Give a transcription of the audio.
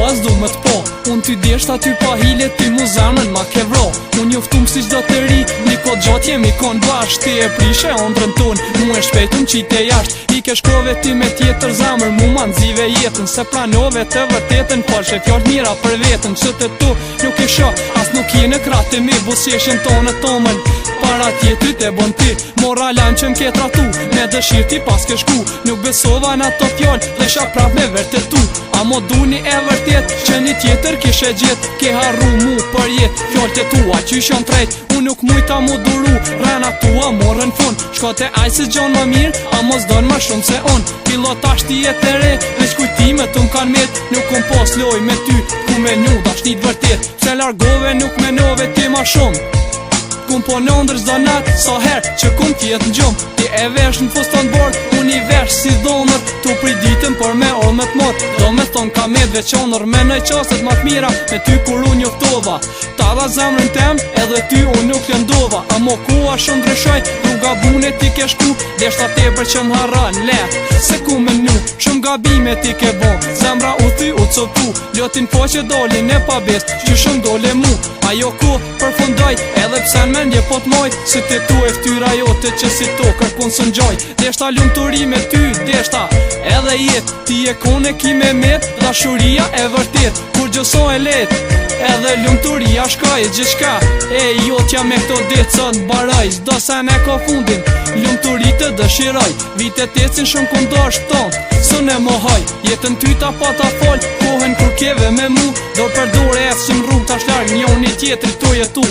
as du më t'po. Unë ty deshta ty pa hile ti mu zemrën ma ke vro. Unë joftum si qdo të ri, një kod gjatë jemi kon bashk. Ti e prishe ondrën ton, mu e shpejtum qite jasht. I ke shkrove ti me tjetër zemër, mu ma ndzive jetën. Se pranove të vërtetën, falshe fjallë mira për vetën. Që të tu nuk i sho, as nuk i në kratë mi, busjeshen tonë tomën. Para tjetrit e bon ti, moralan që m'ke tratu, me dëshirë ti pas ke shku. Nuk besova në ato fjallë, dhe isha prap me vërtetu. A mo duni e vërtet, që një tjetër kishe gjet. Ke harru mu për jet, fjallët e tua që ishon trejt. Unë nuk mujta mu duru, rena tua morën fun. Shkote aj si gjon më mirë, a mos don ma shumë se on. Pilot ashti e të re, veç kujtime t'un kan met. Nuk kom pos loj me ty, ku me nju dashnit vërtet. Pse largove nuk menove ti ma shumë. Kum po në ndër zdo natë, sa herë që kum tjetë në gjumë. Ti e vesh në fuston bord, unë i vesh si dhonër. Tu pri ditën për me orë me t'mor. Do me thonë ka me dveqonër, me nëj qaset ma t'mira. Me ty kur unë njoftova, ta dha zemrën tem, edhe ty unë nuk lëndova. A mo kua shumë ndryshoj, rruga bune ti ke shku. Deshta tepër që m'harran, let, se ku me nu. Shumë gabime ti ke bon, zemra u thy u copu. Ljotin po që dolin e pa best, që shumë dole mu. Ajo ku përfundoj, edhe pse në mendje po t'moj. Si ti tu e ftyra jote që si to kërkun së njoj. Deshta lumë të ri me ty, deshta edhe jet. Ti e kone ki me met, dashuria e vërtet. Kur gjëso e let, edhe lumë të ria shkaj gjithshka. E jotja me këto decën baraj, zdo sen e ka fundin. Lumë të ri të dëshiraj, vitet ecin shumë kundash ton. Së ne mohaj, jetën ty ta pa ta fol. Kohen kur keve me mu, do përdore e së mrung ta shlarg njoni tjetri të jetu.